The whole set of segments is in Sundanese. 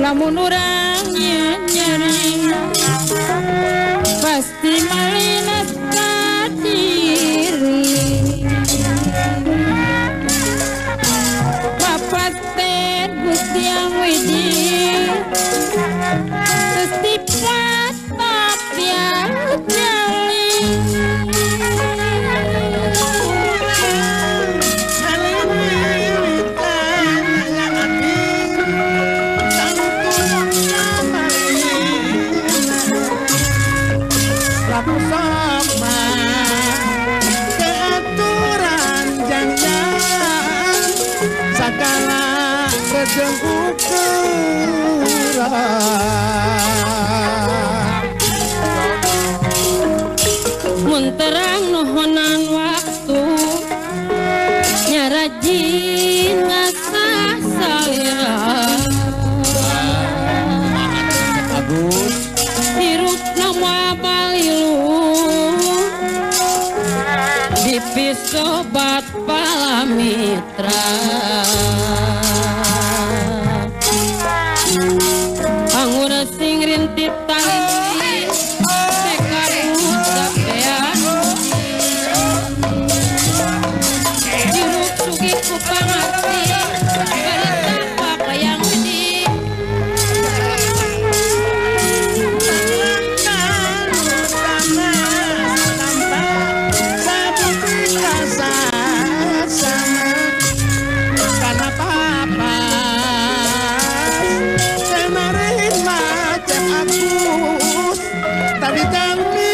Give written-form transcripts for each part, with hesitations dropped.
Lamun urang nyeri pasti malinas ka diri Bapak teh Gusti yang widi Gusti patop ya jali sama keaturan jangan segala kejenguk mun terang nuhonan waktu nyarajin ngasah salira bagus hirup nama balilu dipis sobat palamitra anggur sing rintip tali tekarut sapean hirup sugi ku pangati barita papayang gede tapi kami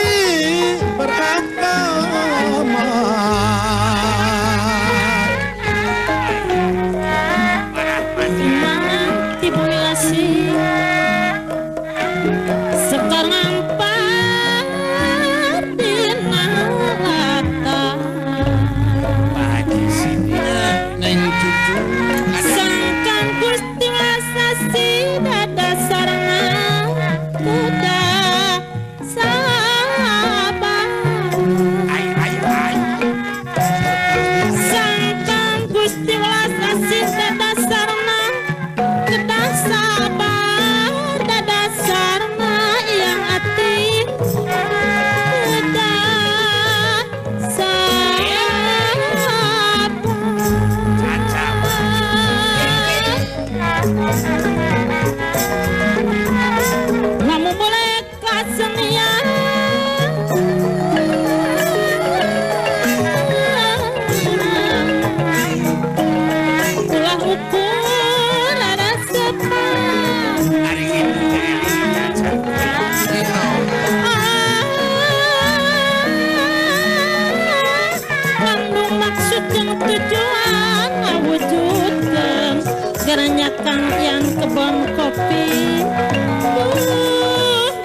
beragama mati bolasi ngampar dina latar Haji Sidi neng cucu sangkan Gusti Wasasi dadasarna kuda sabar sangkan Gusti Wasasi dadasarna kuda sabar dadasarna yang ati kuda namu boleh kasenian ulah ukur ada sepan ngandung maksud yang tujuan ngawujudkeun geranyakan yang kebon kopi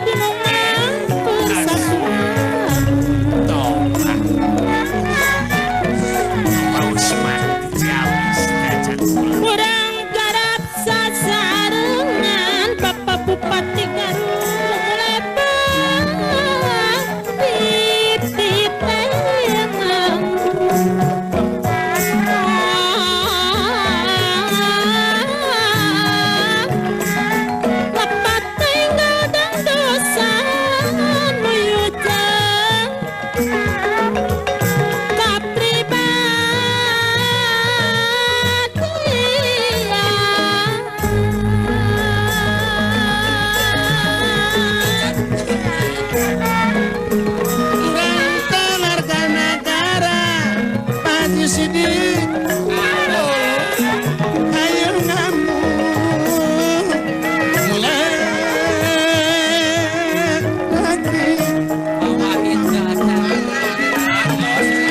bingung mampu sasuan kurang garap sasarengan Bapak Bupati Garut mulai tititengan Bapak tinggal dan dosa nuyujeng Ganteng harga negara Haji Sidi ayo ngamu mulai lagi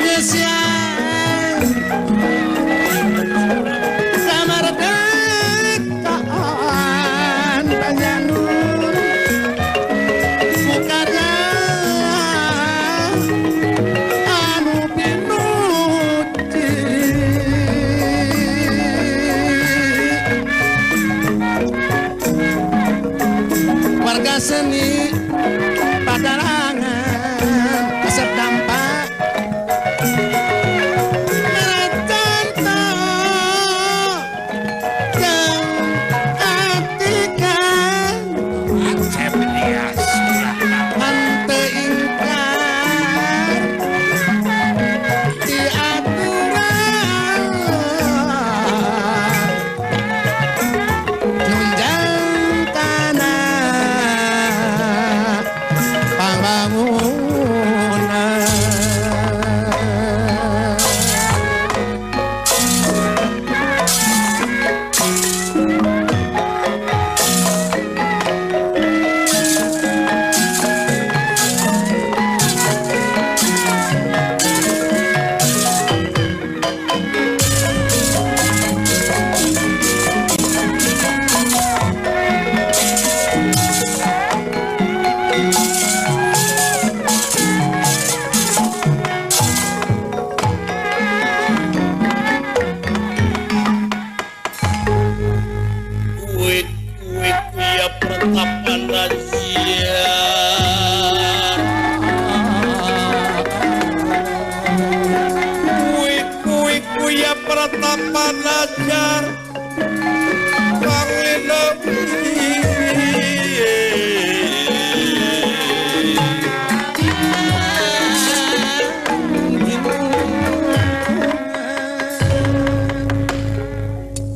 kesian kemerdekaan Banyanur bukannya anu pinuti warga seni padarangan asap dampak merecanto yang atikan ante ingkar di aturan nunjang tanah pembangunan Kuik ya pertapan raja Kuik ya pertapan raja Panglina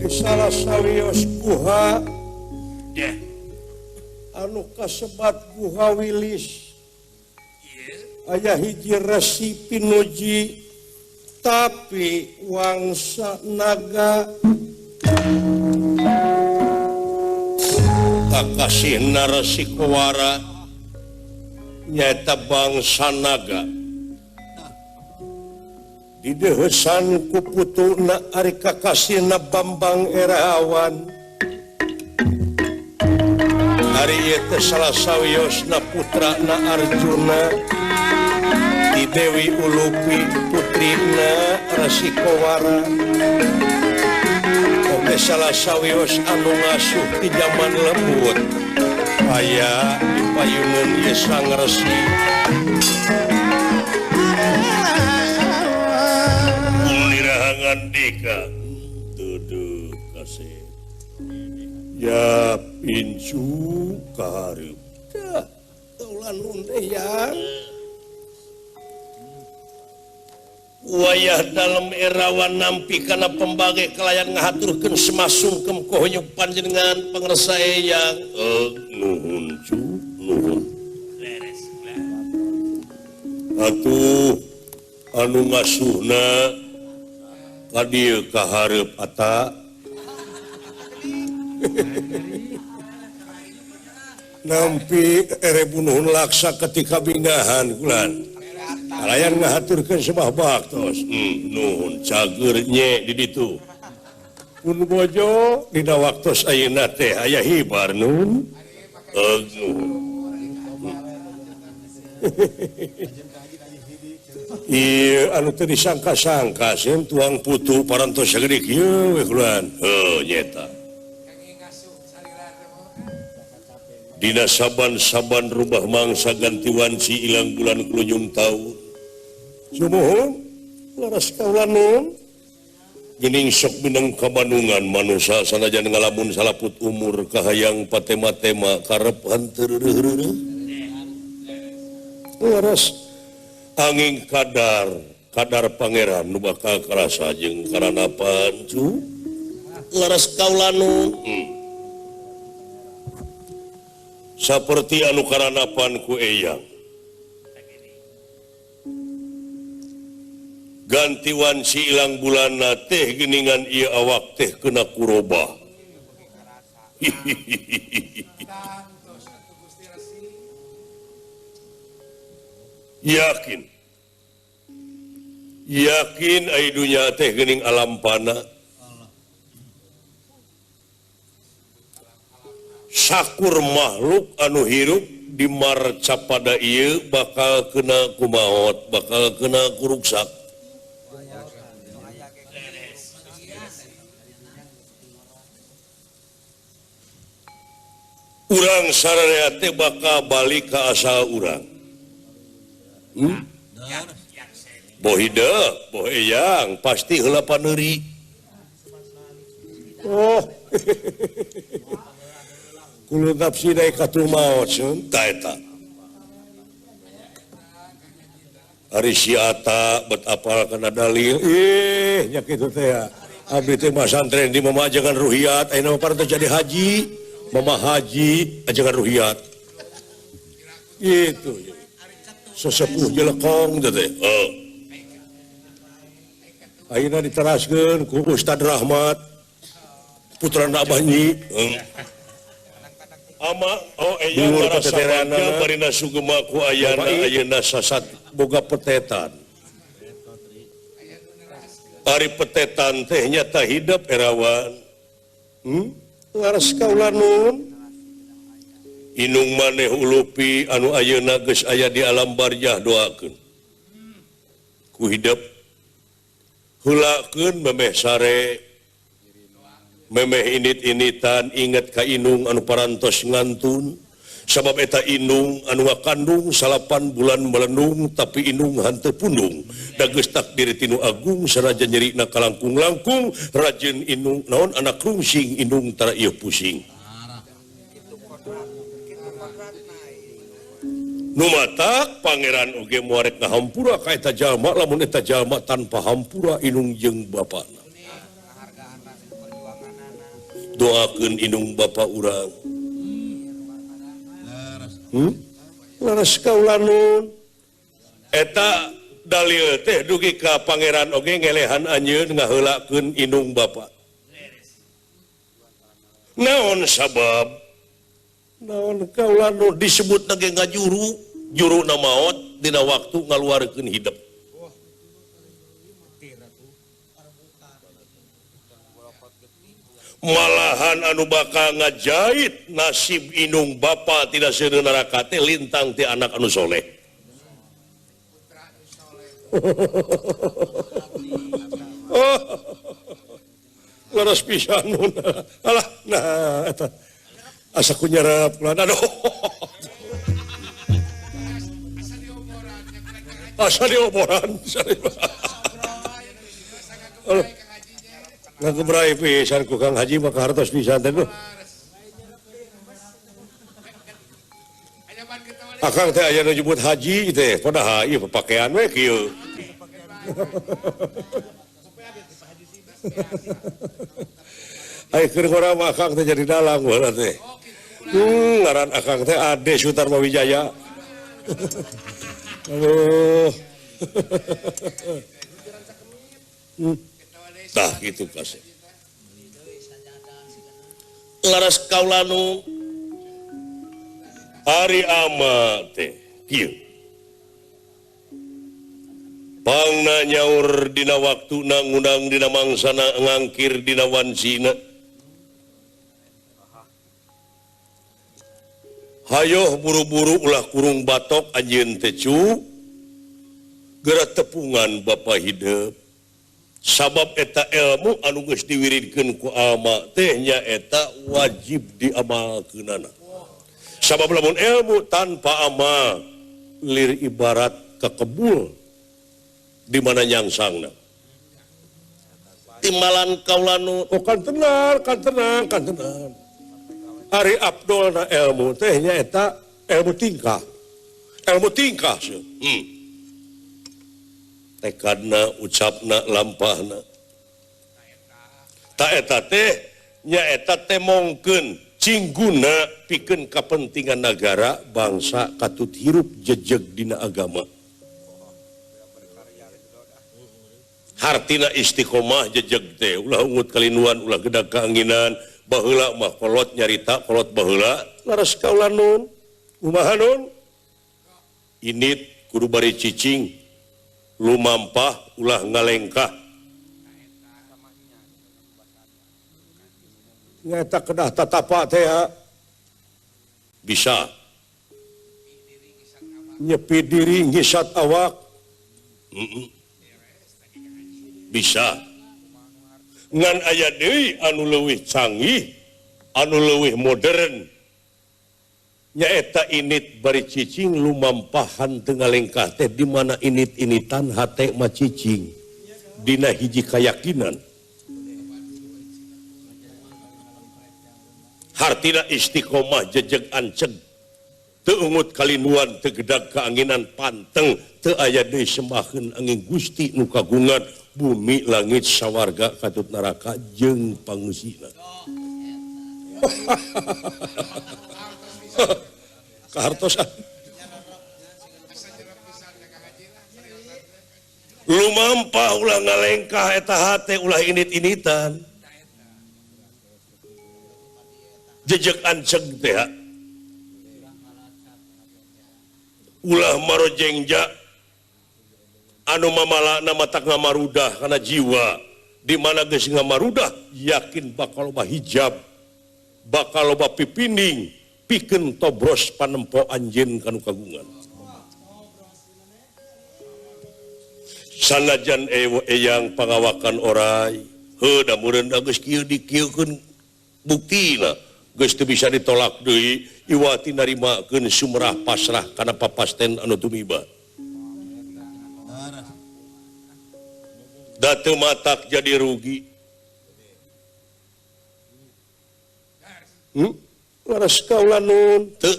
di salah sawios guha anu kasebat guha wilis aya hiji resi pinuji tapi wangsa naga kakasih narasi kewara nyata bangsa naga di dehesan ku putuna ari kakasihna Bambang Erawan hari ieu salah sawiosna putrana Arjuna di Dewi Ulupi putrina Rasikowara oge salah sawios anu ngasuh di zaman lembut aya di payungan ieu Sang Resi ulirahangan dika duduk kasih ya pincu kahareup dah ulah nun yang wayah dalam erawan nampi kana pembage kelayan ngahaturkeun semasungkem kohonyuk panjenengan pangresa eyang nuhun cu nuhun atuh anu ngasuhna ka dieu kahareup ata nampi erebunuhun laksa ketika binggahan kulan kalian ngahaturkeun semah baktos nuhun cager nye di ditu pun bojo dina waktos ayeuna teh aya hibar nun nuhun iya anu teu disangka-sangka sim tuang putu parantos sagede kieu we kulan nyeta dina saban-saban rubah mangsa ganti wanci ilang bulan kulunjung taun sumuhun laras kaulanun geuning sok mineng kabandungan manusia sanajan ngalamun salaput umur kahayang patema-tema karep hanteu reureuh laras angin kadar pangeran nu bakal karasa jeung karanapan cu laras kaulanun saperti anu karanapan ku eyang ganti wanci ilang bulanna teh geuningan ieu awak teh kena kuroba yakin ai dunya teh geuning alam pana sakur makhluk anu hirup di marca pada ieu bakal kena kumaot bakal kena kuruksak urang sararea teh bakal balik ke asal urang boh hideung boh eyang pasti heula paneuri kulo nafsi dae katul maot ta eta ari si ata bet apal kana dalil nya kitu teh ya abdi teh mah santren di mamajangan ruhiyat ayeuna mah partos jadi haji mama haji ajangan ruhiyat gitu sesepuh jelekong teh ayeuna diteraskeun ku Ustad Rahmat putrana Abah Nyi ama eyang ngarasa bangga barina sugema ku ayeuna sasat boga petetan ari petetan teh nyata hidup erawan laras kaulanun inung maneh ulupi anu ayeuna geus aya di alam barzah doakeun ku hidup heulakeun memeh sare memeh init-initan inget ka inung anu parantos ngantun sabab eta inung anu ngakandung 8 bulan melendung tapi inung hanteu pundung da geus takdir tinu agung saraja nyerina kalangkung-langkung rajin inung naon anak rungsing inung tara ieu pusing nu matak pangeran oge moarek ngahampura ka eta jalma lamun eta jalma tanpa hampura inung jeung bapana doakeun inung bapa urang laras kaulanun eta dalil teh dugi ka pangeran oge ngelehan anjeun ngaheulakeun inung bapa naon sabab naon kaulanun disebut lagi juru na maot dina waktu ngaluarkeun hidup malahan anu bakal ngajait nasib inung bapa tidak seueur neraka teh lintang ti anak anu soleh. Oh, laras pisan alah nah eta asa ku nyerep aduh asa dioboran ngagebrai pisan ku Kang Haji maka hartos pisan teh. Akang teh aya nu nyebut haji teh padahal ieu pakaian we kieu. Ai keur urang mah akang teh jadi dalang heula teh. Ngaran akang teh Ade Sutarma Wijaya. Aduh. Tah gitu kasih. Laras kaulanu Ari ama teh kieu. Pangna nyaur dina waktuna ngundang dina mangsana ngangkir dina wansina. Hayoh buru-buru ulah kurung batok anjeun teh cu. Geura tepungan bapa hidup. Sabab eta ilmu anu geus diwiridkeun ku ama teh nya eta wajib diamalkeunana. Sabab lamun ilmu tanpa ama lir ibarat kekebul di mana nyangsangna. Timbalan kaulanu kan tenang. Ari Abdulna ilmu teh nya eta ilmu tingkah. Tekadna, ucapna, lampahna. Ta eta teh nya eta teh mongkeun cingguna pikeun kapentingan negara bangsa katut hirup jejeg dina agama. Hartina istiqomah jejeg teh ulah ungut kalinuan ulah gedag kaanginan baheula mah kolot nyarita kolot baheula laras kaulanun kumaha nun init kudu bari cicing lumampah ulah ngalengkah nyata kedah tatapa teh bisa nyepi diri ngisat awak bisa ngan aya deui anu leuwih canggih anu leuwih modern nyaeta init bari cicing lumampahan teu ngalengkah teh di mana init-initan hate mah cicing dina hiji kayakinan hartina istiqomah jejeg anceg teu ungut kalinuan teu gedag kaanginan panteng teu aya deui sembahkeun angin Gusti nu kagungan bumi langit sawarga katut neraka jeung pangusina. Kahartosan lumampah ulah ngalengkah eta hate ulah init-initan jejeg anceg teh ulah marojengja anu mamalana matak ngamarudah kana jiwa di mana geus ngamarudah yakin bakal loba hijab bakal loba pipinding pikeun tobros panempo anjeun kanu kagungan sanajan eyang pangawakan oray heuh da meureun da geus kieu dikieukeun buktina geus teu bisa ditolak deui iwati narimakeun sumrah pasrah kana papasten anu tumiba da teu matak jadi rugi laras kaulanun teu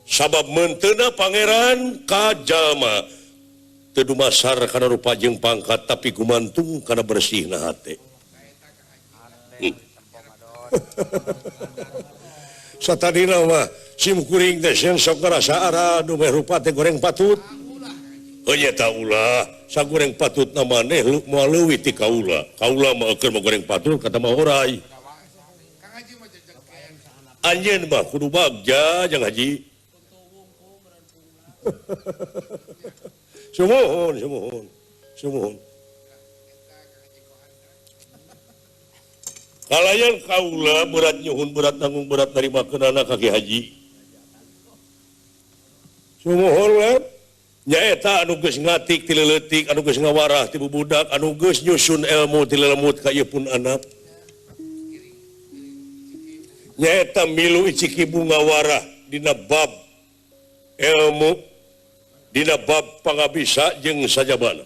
sabab menteuna pangeran ka jalma teu dumasar kana rupa jeung pangkat tapi gumantung kana bersihna hate satadina mah sim kuring teh sok ngarasa ara nu meh rupa teh goreng patut nya ta ulah sagoreng patut na maneh moal leuwih ti kaula mah keur goreng patut kata mah oray anjeun mah kudu bagja jeung haji sumuhun kalayan kaula berat nyuhun berat nanggung berat dari makenana kaki haji. Sumuhun lah. Nyaeta anu geus ngatik ti leuletik, anu geus ngawarah ti bubudak, anu geus nyusun ilmu ti lelemut ka ieu pun anak. Nyaeta milu iciki bunga warah dina bab ilmu, dina bab pangabisa jeung sajabana.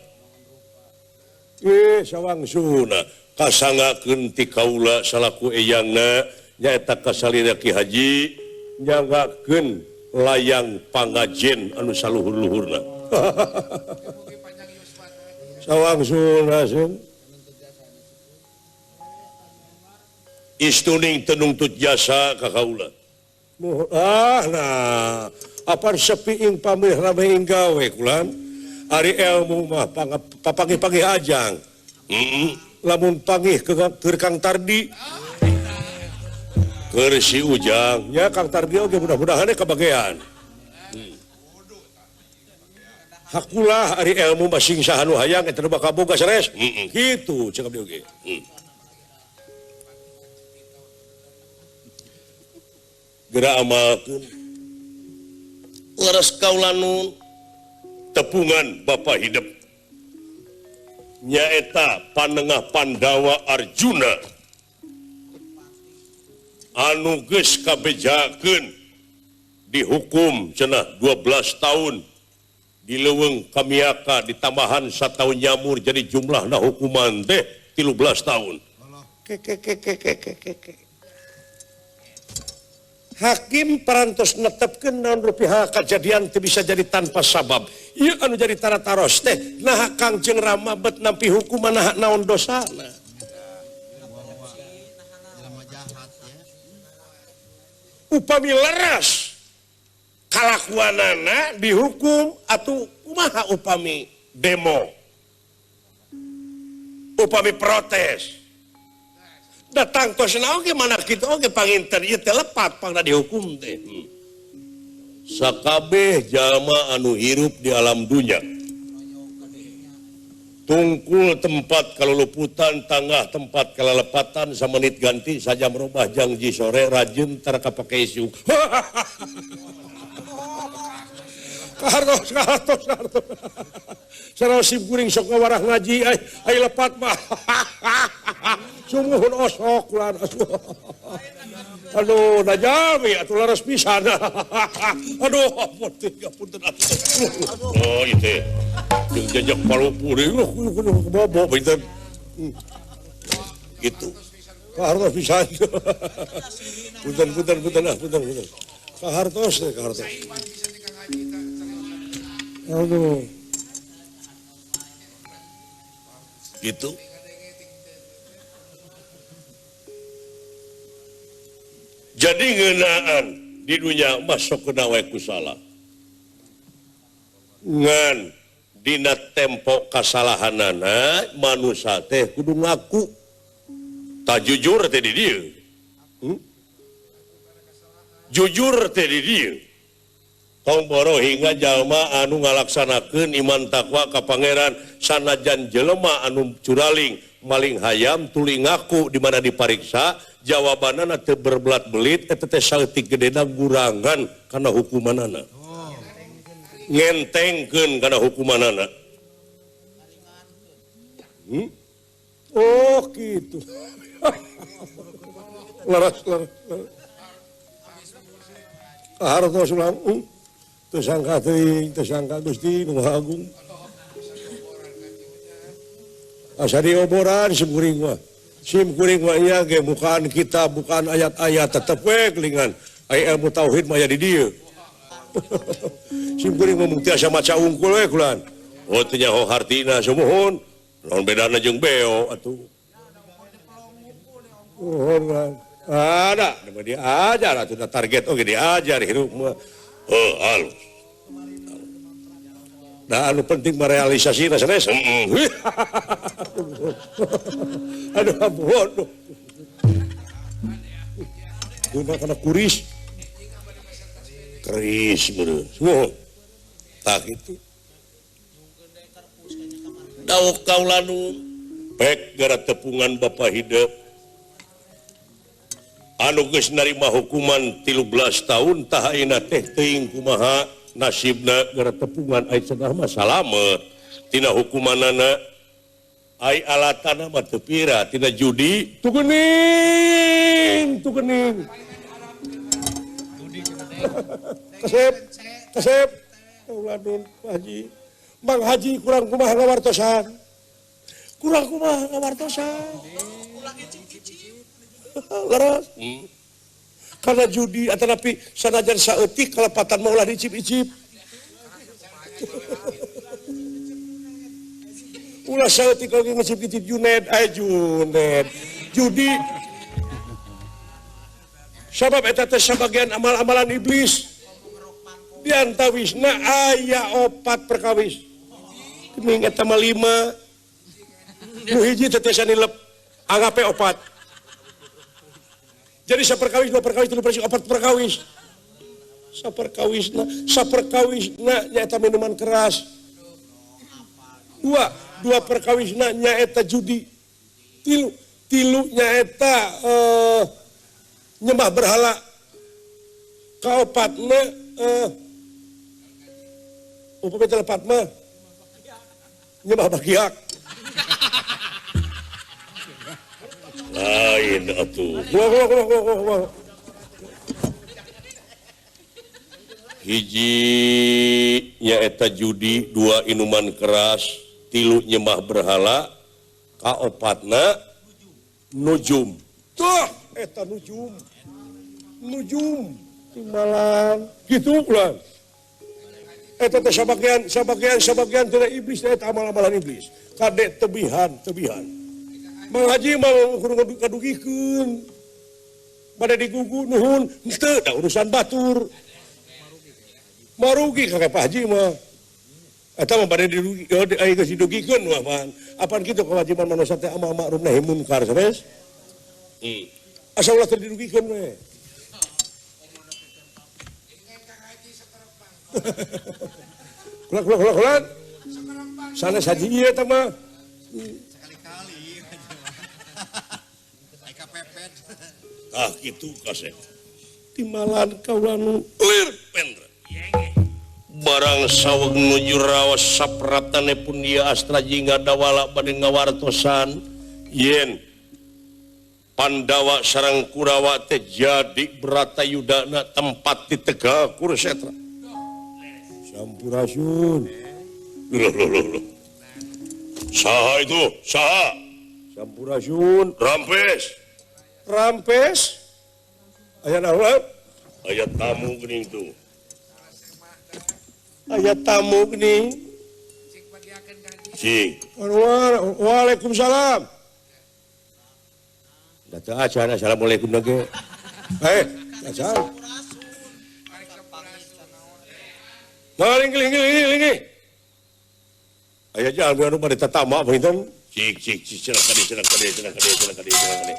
Sawangsuna kasangakeun ti kaula salaku eyangna nyaeta kasalira Ki Haji nyanggakeun layang pangajen anu saluhur-luhurna. Sawangsuna sun istuning tenungtut jasa ka kaula. Nah, apar sepiing pamih rameing gawe kulan. Ari ilmu mah papangih-pangih ajang. Lamun pangih keur Kang Tardi. Keur si Ujang, nya Kang Tardi oge mudah-mudahan kabagean. Hakulah ari ilmu masing sahanu hayang eta bakal boga sanes. Kitu cek abdi oge. Geura amalkeun. Leres kaula nun tepungan Bapa hidup. Nyaeta Panengah Pandawa Arjuna anu geus kabejakeun dihukum cenah 12 tahun dileuweung kamiaka ditambahan 1 tahun nyamur jadi jumlahna hukuman teh 13 tahun. Hakim parantos netepkeun naon rupiah kajadian teu bisa jadi tanpa sabab. Ieu anu jadi tarataros teh naha Kangjeng Rama bet nampi hukuman naon dosana. Upami leres kalakuanana dihukum atuh kumaha upami demo, upami protes. Datang tosna oge mana kitu oge panginten ieu teh lepat pangna dihukum teh. Sakabeh jalma anu hirup di alam dunya tungkul tempat kaluluputan tangah tempat kalalepatan samenit ganti saja merubah janji sore rajin tara kapake isu. Kahartos sareng sim kuring sok ngawarah ngaji ai lepat mah. Sumuhun osok lan. Aduh, najami atuh laras pisan. Aduh, punten atuh. Oh, itu. Jeung jajak palupu deui bobo pinten. Gitu. Kahartos pisan. Punten. Kahartos. Aduh. Gitu. Jadi ngeunaan di dunia masuk ke nawe kusala. Ngan dina tempo kasalahanana manusia teh kudu ngaku. Tak jujur teh di dieu. Jujur teh di dieu. Tong boro hingga jalma anu ngalaksanakeun iman takwa ka Pangeran sanajan jelema anu curaling maling hayam tuluy ngaku di mana dipariksa jawabanana teu berbelat belit eta teh saeutik gedena gurangan kana hukumanana. Ngentengkeun kana hukumanana. Oh gitu. Laras. Kahartos ulang. Tersangka Gusti Nu Agung. Asa dioboran sim kuring mah. Sim kuring mah ieu ge bukan kitab, bukan ayat-ayat tetep we kelingan. Ai ilmu tauhid mah aya di dieu. Sim kuring mah mung tiasa maca ungkul we kulan. Oh teu nyaho hartina sumuhun. Naon bedana jeung beo atuh. Oh, ada, diajar atuh target oge diajar hirup mah. Halus. Nah, anu penting merealisasi sanes. Aduh, bodoh. Guna kana kuris. Keris bener. Semua. Tak itu. Dauk kaulanu. Pek gara tepungan Bapa hidup. anu geus narima hukuman 13 tahun tah ayeuna teh teuing kumaha nasibna gara tepungan ai cenah mah salamet tina hukumanana ai alatana mah teu pira tina judi tugening kasep uladun Pak Haji Mang Haji kurang kumaha ngawartosan leres karena judi atau tapi sanajan saeutik kalepatan mau ulah dicip-icip ulah saeutik lagi ngicip-icip Juned judi sabab eta teh sabagian amal-amalan iblis diantawisna aya 4 perkawis geuning eta mah 5 nu hiji teh tiasa nilep anggape 4 jadi saperkawis 2 perkawis 3 perkawis 4 perkawis saperkawisna nyaeta minuman keras 2 perkawisna nyaeta judi 3 nyaeta nyembah berhala kaopatna upami telepat mah nyembah bagiak lain atuh hiji nyaeta judi 2 inuman keras 3 nyembah berhala kaopatna nujum tuh eta nujum timbalan gitu ulah eta teh sabagian tina iblis eta amal-amalan iblis kade tebihan Mang Haji mau kudu kadugikeun bade digugu nuhun teu da urusan batur marugi ka Pak Haji mah eta mah bade dirugi aya geus didugikeun mah pan apan kitu kewajiban manusia teh amal ma'ruf nahi munkar sanes asa ulah teu dirugikeun we kulak sanes haji ieu eta mah gitu kasep timbalan kaula nu lir pendra barang saweg nuju raos sapratane pun dia astra jingga dawala bade ngawartosan yen Pandawa sareng Kurawa teh jadi Bratayudana tempat di Tegal Kurusetra Sampurasun loh saha itu saha Sampurasun Rampes aya naon aya tamu geuning tuh aya tamu geuning cing waalaikumsalam datang acan assalamualaikum lagi acan lingi aya jalan anu bade tatama pinten cik cenah kade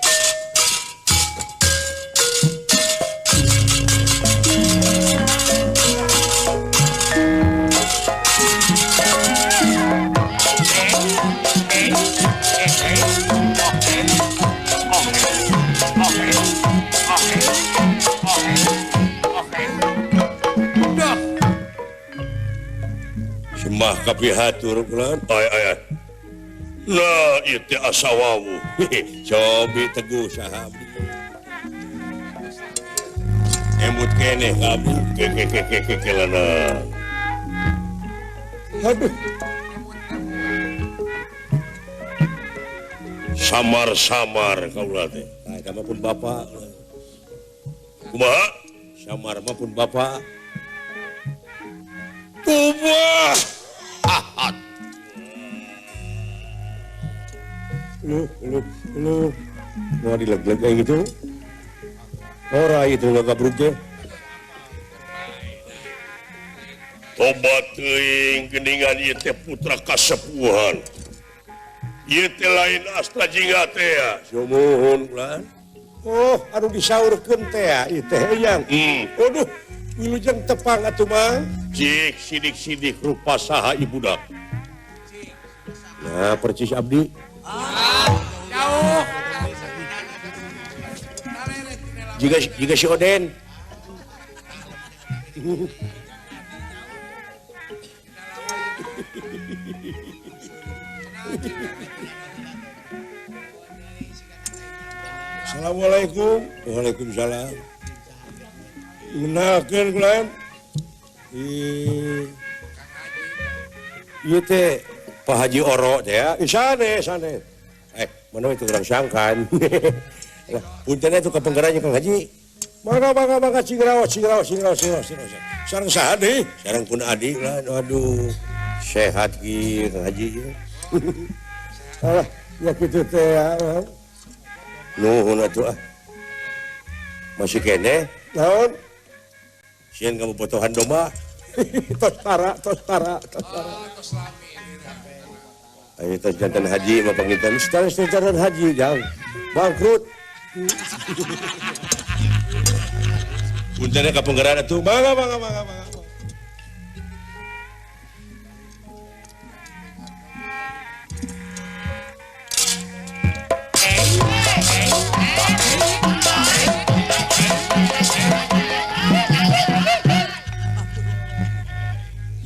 Semah kapihatur bulan ay nah ieu teh asawawu cobi teguh sahabi embut keneh kamu kelana aduh samar kaula teh eta mah pun bapak kumaha samar mah pun bapak Tubah lu mau dileg-leg kayak gitu ora itu nggak gabruk teh tobat teuing geuningan ieu teh putra kasepuhan ieu teh lain astra jingga teh sumuhun ulan oh anu disaurkeun teh ieu teh hayang waduh wilujeng tepang atuh mah cik sidik-sidik rupa saha ibudak nah percis abdi jika si Oden. Assalamualaikum. Waalaikumsalam. Menalkeun kulaan. Ieu teh Pak Haji Oro teh ya. Sane. Mana itu kurang sangkan. Punten itu kepenggerannya Kang Haji. Mangga cingraos. Sareng saha deui? Sareng pun adik lah. Aduh. Sehat kieu Kang Haji. Alah, ya kitu teh ya. Nuhun atuh ah. Masih kene? Naon? Sieun kamu potohan domba. Tos tara. Ayo tos jantan haji mah pangitan. Sekarang jantan haji jang. Bangkrut. Puntenna kapenggeran atuh. Mangga.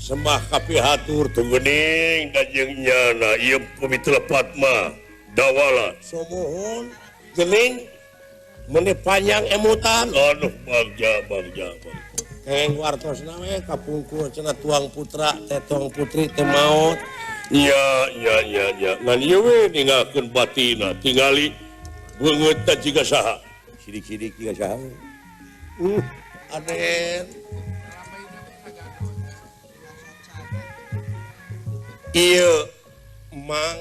Sembah kapihatur tugening dajeng nyana ieu pamitulah Padma dawala somohon geuning meuni panjang emutan aduh bagja keng wartosna we kapungkur cenah tuang putra teh tuang putri teh maot ya ngan ieu we ninggalkeun batina tingali beungeutna jiga saha sidik-sidik jiga saha Aden iya Mang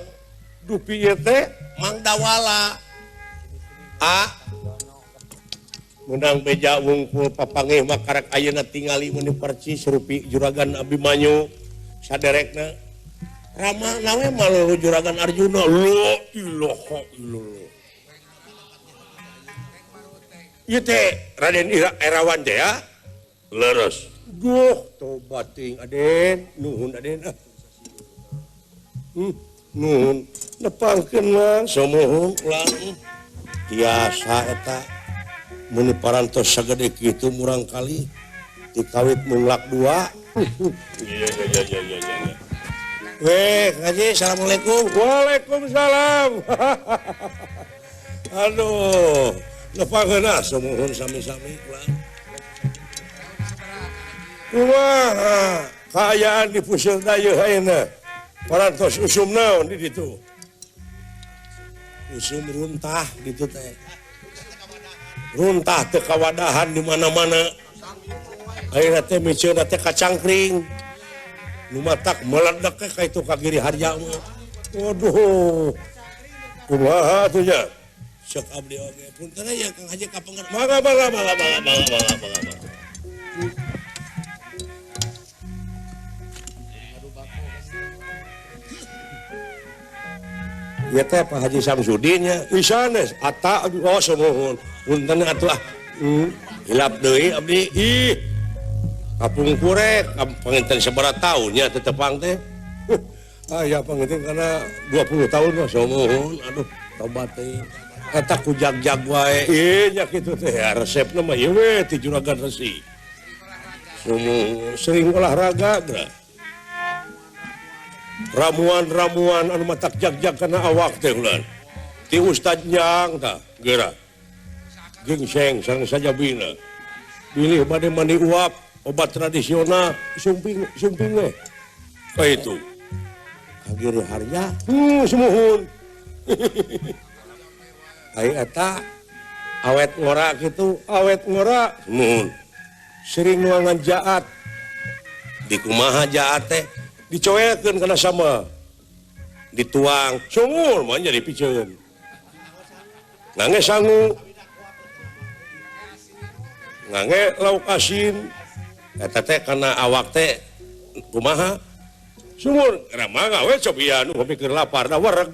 Dupi teh Mang Dawala menang beja wungkul papangeh makarak ayeuna tingali meuni percis rupi juragan Abimanyu saderekna Rama nawe malulu juragan Arjuna la ilaha illallah ieu teh Raden Erawan teh ya leres duh tobat ting Aden nuhun Aden nuhun nepangkeun mah samohon ulang tiasa eta mun parantos sagede kitu murang kali dikawit munglak dua iya weh Haji assalamualaikum waalaikumsalam aduh nepangkeun samohon sami-sami ulang kumaha kaayaan di puseur dayeuh ayeuna parantos usum naon di ditu usum runtah ditu teh runtah teu kawadahan di mana-mana ayeuna teh miceuna teh kacangkring nu matak meledak ka itu ka giri harja mah waduh kumaha atuh nya sok abdi oge punten ya Kang Haji kapengen mangga ya teh Pak Haji Samsudin ya isanes ata oh samohon punten atuh hilap deui abdi ih kapungkurek panginten sabaraha taun nya teu tepang teh aya panginten kana 20 tahun mah samohon aduh tobat teh eta ku jag-jag wae ieu nya kitu teh resepna mah ieu we ti Juragan Resi sering olahraga gra ramuan anu matak jag-jag kana awak teh ulan ti Ustad Nyang tah geura gingseng sareng sajabina pilih bade mandi uap obat tradisional sumping we ka itu kagiri harja samohon ai eta awet ngora kitu awet ngora samohon sering nuangan jaat di kumaha jaat teh dicoekeun kana sama dituang sumur mah jadi piceun ngangge sangu ngangge lauk asin eta teh kana awak teh kumaha sumur ramanga we cobian kopi keur lapar da wereg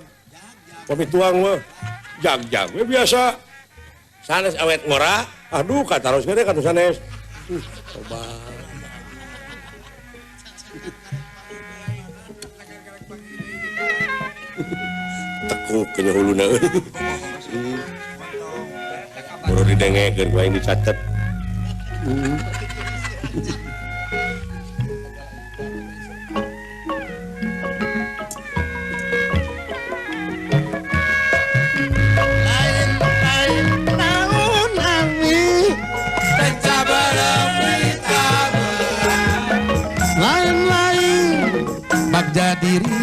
kopi tuang mah jag-jag we biasa sanes awet ngora aduh kataros gede katu sanes coba tekuk kenya huluna baru didengekeun ku aing dicatet. lain naon ami lain-lain bagja diri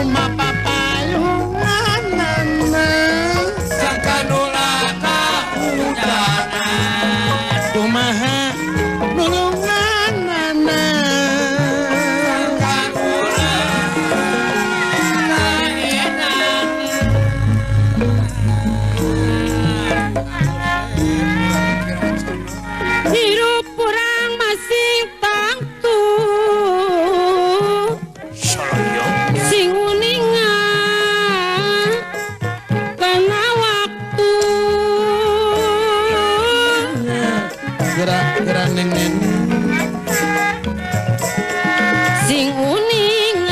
uma papayunganana kumaha nulunganana hirup urang masing tangtu sing uningan kana waktu gerak-gerak neng sing uningan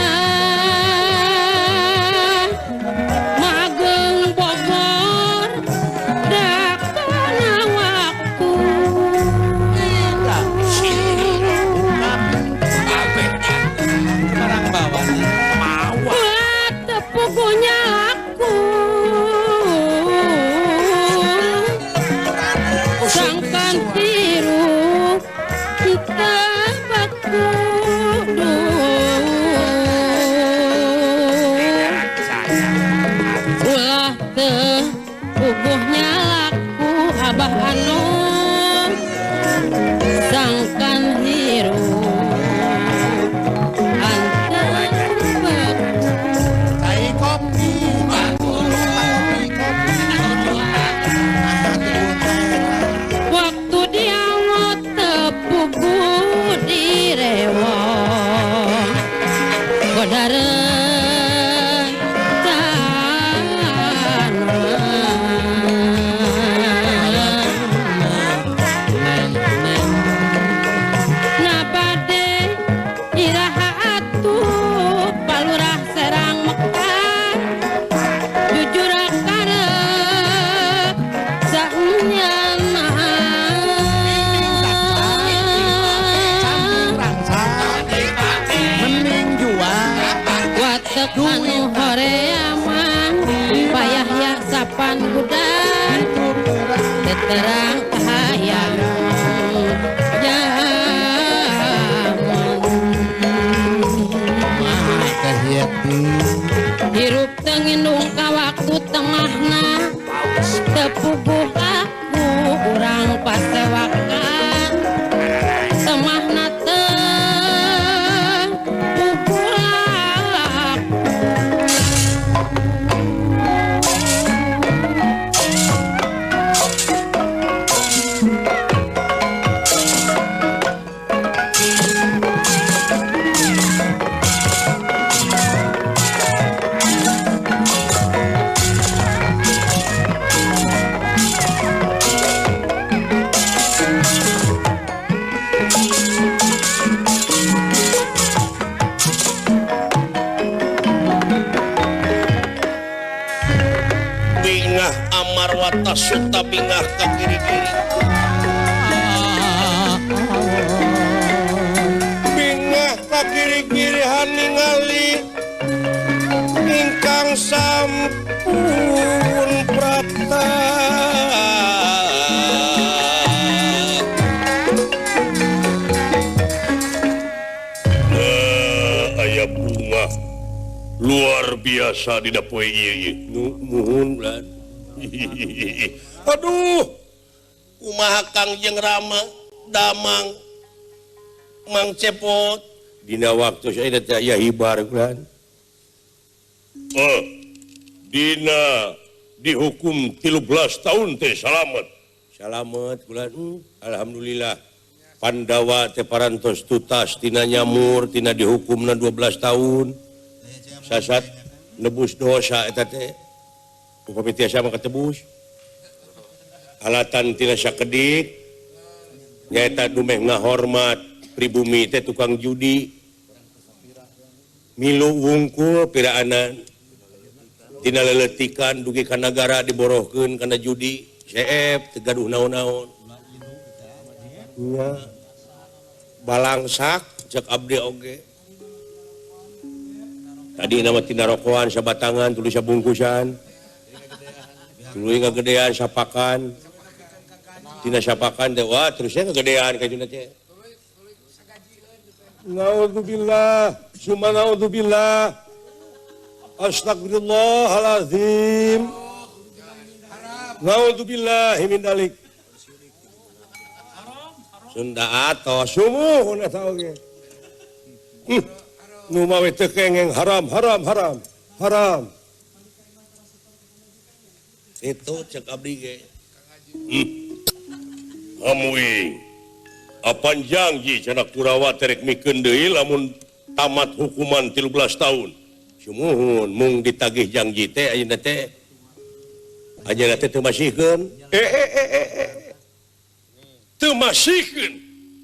mageng Bogor dak kana waktu buat tepugunya aku sangkan tiru kita bakudu ulah tepuguhnya laku abah anu sangkan hiru kai kopi waktu dia mau tepugu di rewong godaren nabade iraha atuh palurah serang Mekah jujur karep saenyana mending jual watek anu horeaman payah ya sapan budak teterang kahayang jaman kehiati hirup tengindung ka waktu tengahna tepuguh aku urang pasewakan temahna teh pupulak Bingah amarwata suta bingah ka kiri-kiri. Bingah ka kiri-kiri haningali ingkang sampun prata. Aya bunga luar biasa di dapoe ieu. Nuhun lan. Aduh. Kumaha Kangjeng Rama Damang Mang Cepot dina waktu saya teh aya hibar lan. Dina dihukum 13 tahun teh salamet. Salamet bulan alhamdulillah. Pandawa teh parantos tutas tina nyamur tina dihukumna 12 tahun. Sasat nebus dosa eta teh. Upami tiasa mah katebus. Alatan tina sakedik nyaeta dumeh ngahormat pribumi teh tukang judi. Milu wungkul piraanan tina leletikan dugi ka negara diborohkeun kana judi CF teu gaduh naon-naon nya balangsak cek abdi oge tadi nama tina rokokan sabatangan tuluy sabungkusan tuluy ngagedean sapakan tina sapakan teh wah terusnya ngagedean kajuna teh naudzubillah summa naudzubillah astagfirullahalazim naudzubillahi min dalik Sunda atos sumuhun eta oge nu mawe teu kengeng haram itu cek abdi ge amuing apan janji cenah Kurawa terek mikeun deui lamun tamat hukuman 13 tahun sumuhun mung ditagih janji teh ayeuna teh teu masihkeun teu masihkeun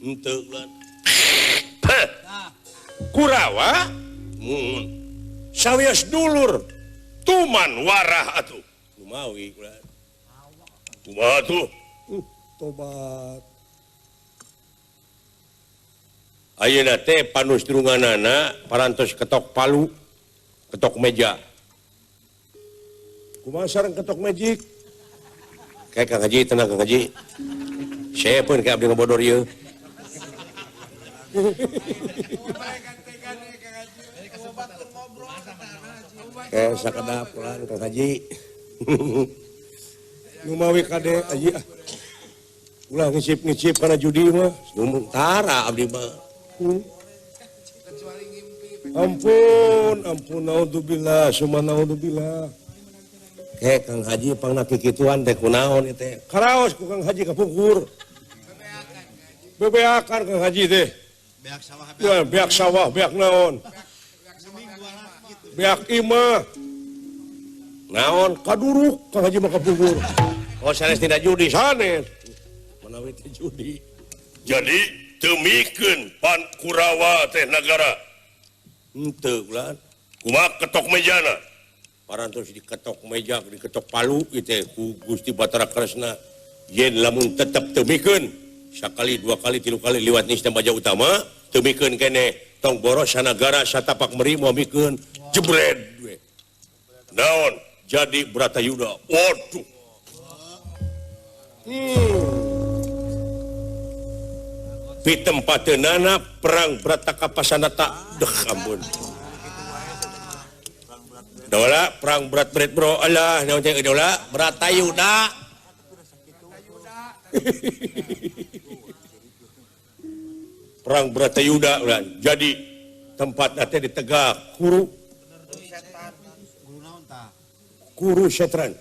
henteu lan Kurawa mun sawias dulur tuman warah atuh kumawi ulah kumaha tuh tobat ayeuna teh panusdrunganana parantos ketok palu ketok meja kumaha sareng ketok magic kayak Kang Haji tenang Kang Haji saya pun kayak abdi ngabodor ieu kayak sakadap pulang Kang Haji numawi kade aji ulah ngicip kana judi mah sementara abdi mah ampun naudzubillah summa naudzubillah kayak Kang Haji pangna kikituan teh kunaon ieu teh karaos ku Kang Haji kapungkur bebeakan Kang Haji teh beak sawah beak naon beak imah naon kaduruk Kang Haji mah kapungkur oh sanes tidak judi sanes manawi teh judi jadi teu mikeun pan Kurawa teh negara henteu ulah kumaha ketok mejana parantos diketok meja diketok palu ieu teh ku Gusti Batara Kresna yen lamun tetep teu mikeun sakali dua kali tilu kali liwat Nisna Baja Utama teu mikeun keneh tong boros sanagara satapak meri moal mikeun jebred we naon jadi Bratayuda waduh pitempateunana perang Bratakapasanata deh ampun dola perang berat bro Allah naon teh dola Bratayuda perang Bratayuda ulah jadi tempat teh di Tegak Kuru Setran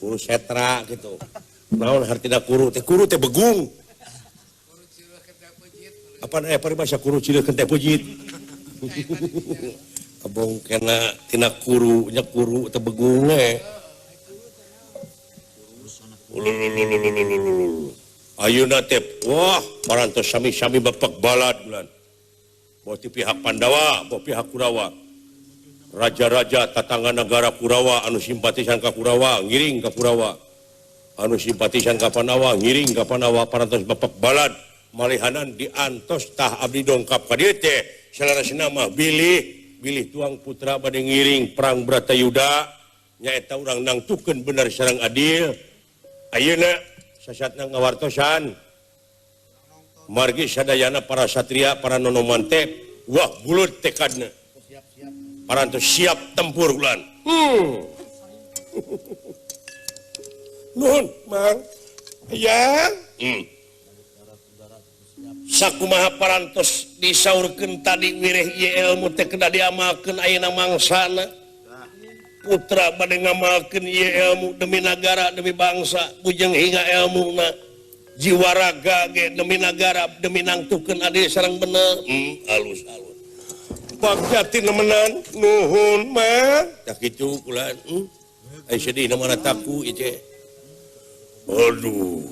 Kuru Setra gitu naon hartina kuru teh begung apa bahasa kuru cileuh teh pujit abong kena tina kuru nya kuru teh begung ayeuna teh wah parantos sami-sami bapak balad bulan bawa ti pihak Pandawa bawa pihak Kurawa raja-raja tatangga negara Kurawa anu simpatisan ka Kurawa ngiring ka Kurawa anu simpatisan ka Pandawa ngiring ka Pandawa parantos bapak balad malihanan diantos tah abdi dongkap ka dieu teh salarasna mah bilih tuang putra bade ngiring perang Bratayuda nyaeta urang nangtukeun bener sareng adil ayeuna sasatna ngawartosan margi sadayana para satria para nonoman teh wah bulut tekadna parantos siap tempur ulan nuhun mang ya sakumaha parantos disaurkeun tadi wireh ieu ilmu teh kedah diamalkeun ayeuna mangsana putra bade ngamalkeun ieu ilmu demi negara demi bangsa bujeng hingga ilmuna jiwa raga ge demi negara demi nangtukeun adil sareng bener alus-alus Bagjati nemenan nuhun mang tak kitu kula ai sedih na mana taku ieu aduh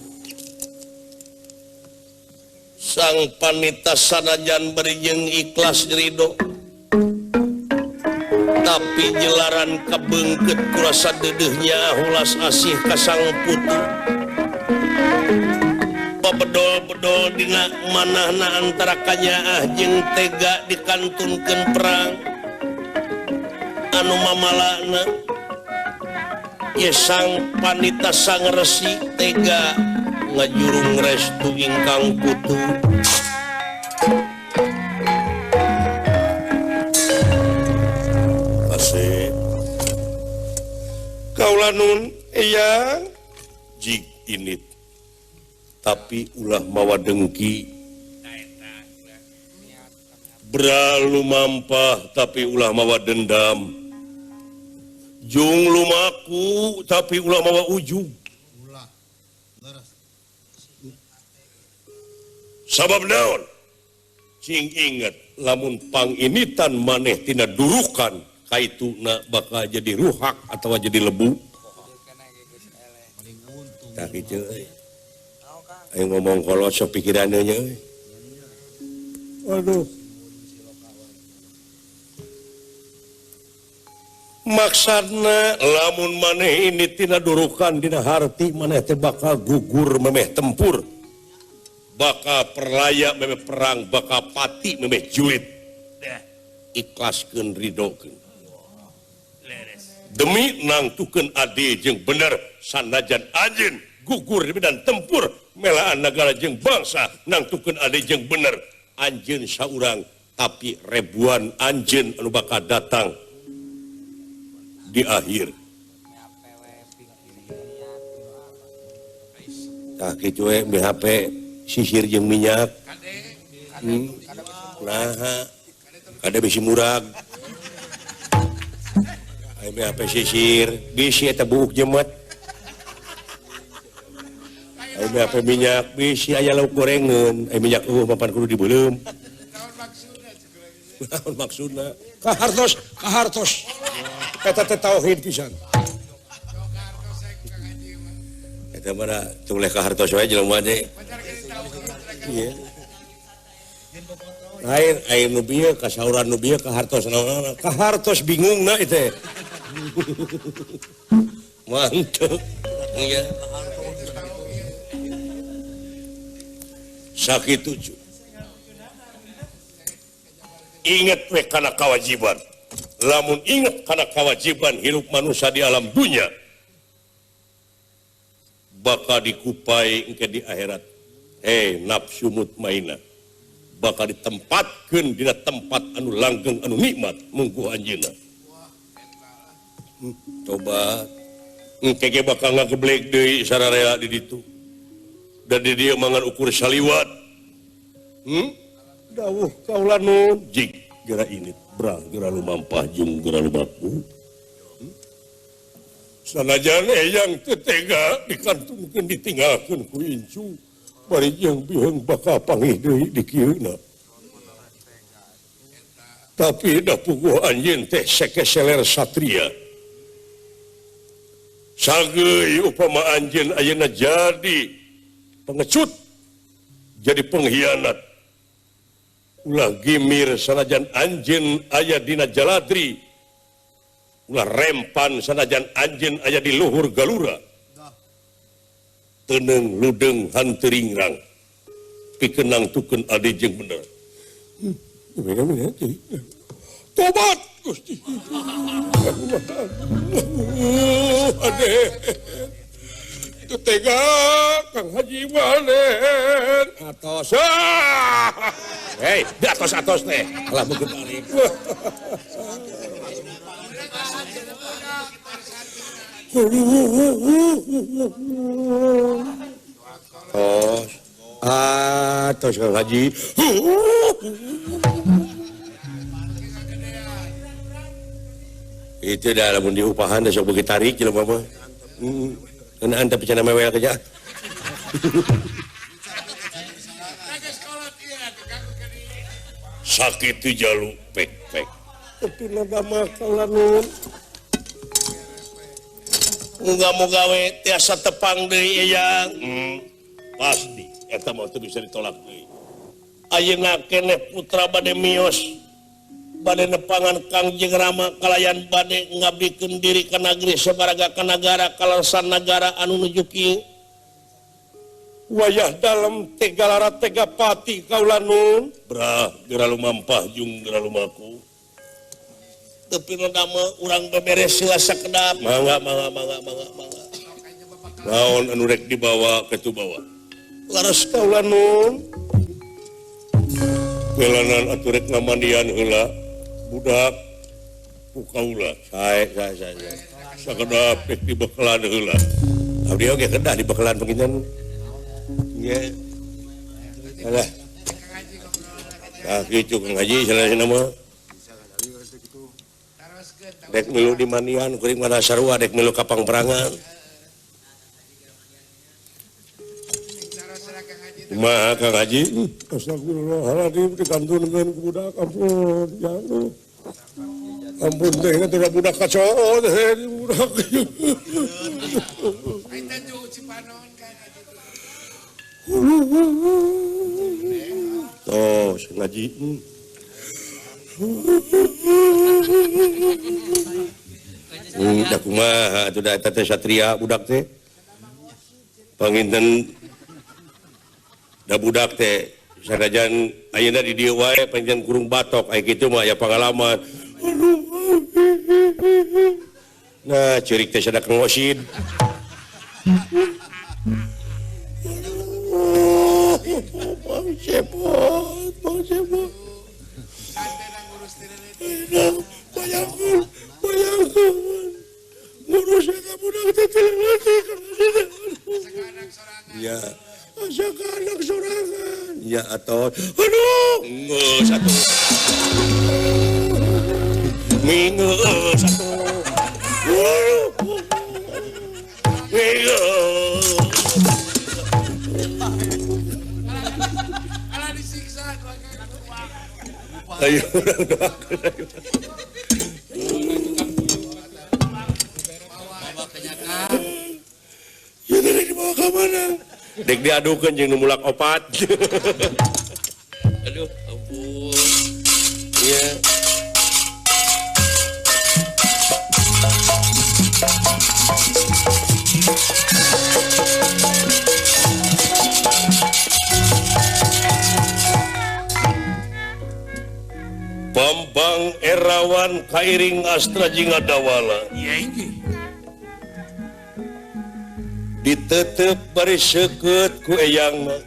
sang panita sanajan beri jeung ikhlas ridho tapi jelaran kabengket kurasa dedehnya hulas asih kasang putu bedol-bedol dina manahna antara kanyaah jeung tega dikantunkeun perang anu mamalana ye sang panita sang resi tega ngajurung restu ingkang putu kasih kaula nun eyang jig init tapi ulah mawa dengki bralu mampah tapi ulah mawa dendam jung lumaku tapi ulah mawa ujung sabab naon cing inget lamun panginitan maneh tina durukan kaituna bakal jadi ruhak atau jadi lebu tak kitu ayo ngomong kalau sepikirannya waduh maksudna lamun maneh ini tina durukan dina harti maneh teh bakal gugur memeh tempur bakal perlaya memeh perang bakal pati memeh julit ikhlaskeun ridokeun demi nangtukeun ade jeung bener sanajan anjeun gugur di medan tempur melaan negara jeung bangsa nangtukeun ade jeung bener anjeun saurang tapi ribuan anjeun anu bakal datang di akhir tah kitu we BHP sisir jeung minyak nah kada bisi murag aya BHP sisir bisi eta buuk jemet aya BHP minyak bisi aya lauk gorengan aya minyak mapan kudu dibeulem naon maksudna kahartos eta teh tauhid pisan eta mah tuleh kahartos wae jelema teh ieu lain nu bieu kasauran nu bieu kahartos naon kahartos bingungna teh mantep ya sakitu ingat we kana kewajiban lamun ingat kana kewajiban hidup manusia di alam dunia bakal dikupai engke di akhirat nafsu mutmainah bakal ditempatkeun dina tempat anu langgeng anu nikmat mungguh anjeunna coba engke ge bakal ngageblek deui sararea di ditu dan di dieu mangan ukur saliwat dawuh kaula nun jig geura init brang geura lumampah jeung geura lumaku sanajan eyang teu tega dikantungkeun ditinggalkeun ku incu bari jeung biheung bakal panggih deui di kieuna tapi da puguh anjeun teh sekeseler satria sageui upama anjeun ayeuna jadi pengecut jadi pengkhianat ulah gimir sanajan anjeun aya dina jaladri ulah rempan sanajan anjeun aya di luhur galura teuneng ludeng hanteuringrang pikeun nangtukeun ade jeung bener tobat Gusti ade teu tega Kang Haji Malen atos di atos teh alah beugeuh balik tos Kang Haji itu dah lamun diupahan dah sok begitu tarik jelema mah kenaan tapi cenah mewel kerja sakit tu jalu pek tapi nagama kalanun moga-moga we tiasa tepang deui eyang pasti eta mah teu bisa ditolak deui ayeuna keneh putra bade mios bade nepangan Kangjeng Rama kalayan bade ngabdikeun diri ka nagri sabaraga ka nagara kalasan negara anu nuju kieu wayah dalam tegalarat tega pati kaula nun brah geura lumampah jeung geura lumaku tapi nodama urang beberes heula sakedap mangga naon anu rek dibawa kitu bawa laras kaula nun kelanan atuh rek ngamandian heula budak ku kaula sae sakedap rek dibeklan heula abdi oge kedah dibeklan penginten ya alah kitu Kang Haji salasina mah dek milu di mandian kuring mana sarua dek milu kapang perangan kumaha Kang Haji astagfirullahaladzim dikantunkeun ku budak ampun jangan ampun teh teh budak kacau teh budak aita ju cipanon Kang Haji toh Kang Haji da kumaha atuh da eta teh satria budak teh panginten da budak teh sanajan ayeuna di dieu wae panjenengan kurung batok aya kitu mah aya pangalaman nah ceurik teh sada Kang Osid bang cepot bayangkan ngurus ka budak teh ya asa ka anak sorangan ya atau aduh geus atuh geus atuh ala disiksa ayo doakeun ayo ya tadi dibawa ke mana? Dek diadukeun jeung nu mulak opat. Aduh, ampun. Iya. Bambang Erawan Kairing Astra Jinga Dawala. Iya inggih. Ditetep bari seukeut ku eyangna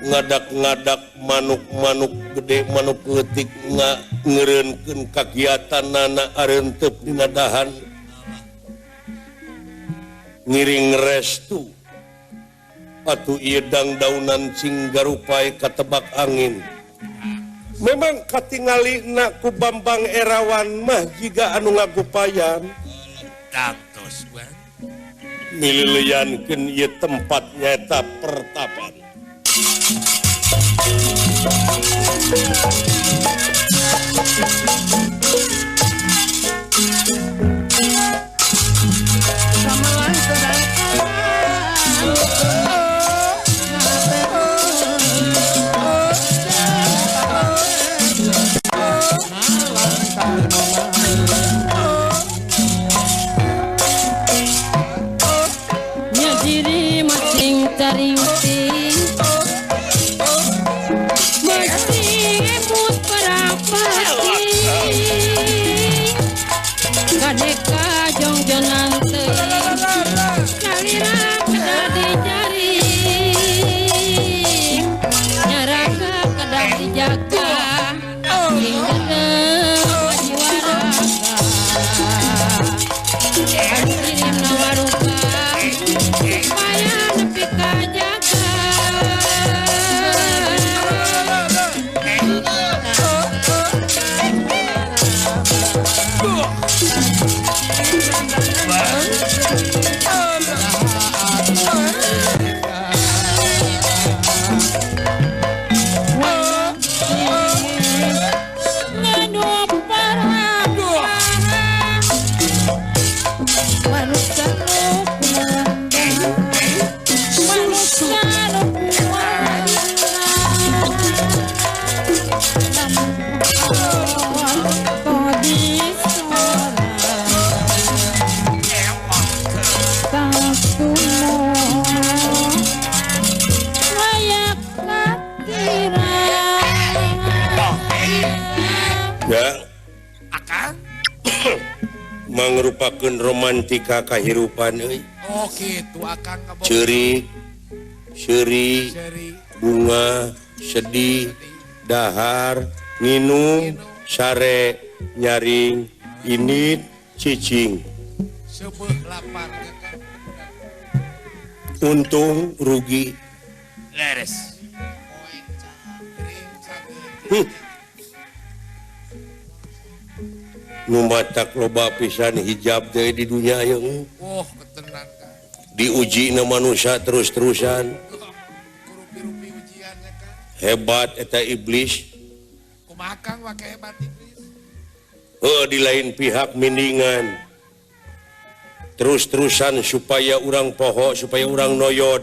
ngadak-ngadak manuk-manuk gede manuk leutik ngeureunkeun kagiatanana areentep dina dahan ngiring restu atuh ieu dangdaunan cing garupay katebak angin memang katingalina ku Bambang Erawan mah jiga anu ngagupayan taktos bang mililiankeun ieu tempat nyaeta pertapan sumo layak kakira ya Akang? mangrupakeun romantika kahirupan euy Oh gitu Akang ngabok. ceurik seuri Seri. bunga sedih dahar nginum sare nyaring init cicing Sebuah lapar. untung rugi Leres. Kering saged. nu matak loba pisan hijab teh di dunia yang Wah ketenang Kang. diuji na manusia terus-terusan Kurupi-rupi ujiannya Kang. hebat eta iblis Kumaha Kang wake hebat iblis. di lain pihak mendingan terus-terusan supaya orang poho supaya orang noyod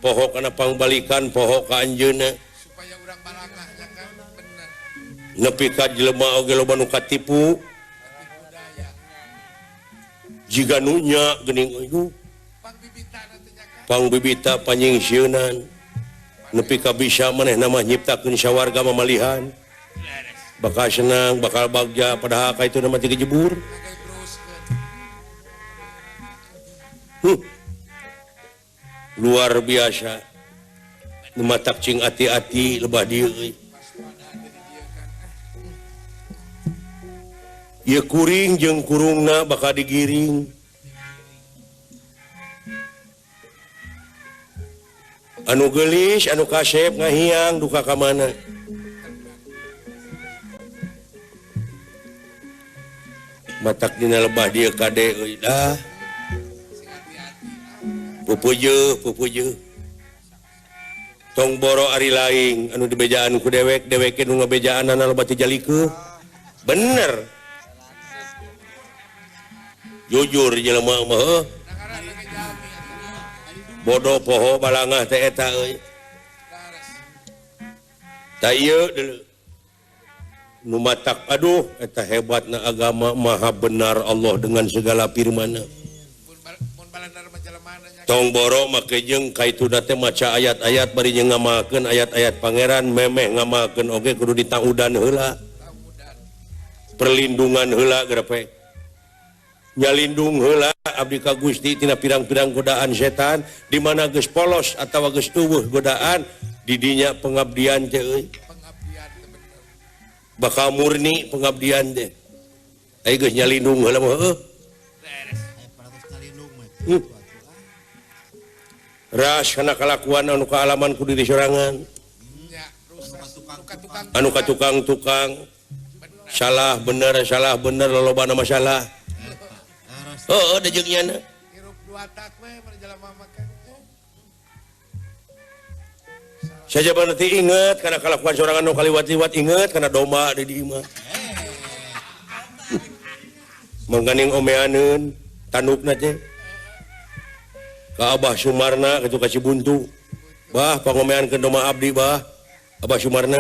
poho kana pangbalikan poho ka anjeunna Supaya urang balangahnya Kang. Bener. nepi ka jelema oge loba nu katipu Budaya. jiga nu nya geuning aduh Pang bibita nantinya Kang. pangbibita panyingsieunan nepi ka bisa manehna mah nyiptakeun sawarga mamalihan Leres. bakal senang bakal bagja padahal ka itu nama tiga jebur Bagai broskeun. luar biasa nu matak cing ati-ati lebah dieu euy ieu kuring jeung kurungna bakal digiring anu geulis anu kasep ngahiang duka ka mana matak dina lebah dieu kade euy dah pupujeun tong boro ari laing anu dibejaan ku dewek deweke nu ngabejaanana loba teu jalikeun bener jujur jelema mah heuh Nangara lagi jami. bodoh poho balangah teh eta euy Leres. ta ieu deuleu nu matak aduh eta hebatna agama maha benar Allah dengan segala firman-Na Mun balandar majalemana nya. tong boro make jeung kaituna teh maca ayat-ayat bari jeung ngamakeun ayat-ayat pangeran memeh ngamakeun oge kudu ditaudan heula Mudan. perlindungan heula grepe nyalindung heula abdi ka Gusti tina pirang-pirang godaan setan di mana geus polos atawa geus eueuh godaan di dinya pengabdian teh euy Pengabdian teh bener. bakal murni pengabdian teh aya geus nyalindung heula mah heuh Leres. ras kana kalakuan anu kaalaman ku diri sorangan Nya rusak. Tukang-tukang. anu ka tukang-tukang salah bener lolobana masalah oh da jeung nyana Hirup dua tak we berjelema makan. saja berarti inget karena kelakuan sorangan nu kaliwat-liwat inget karena domba di dieu mah mangganing omeaneun tandukna teh ka Abah Sumarna kitu ka Cibuntu bah pangomeankeun domba abdi bah Abah Sumarna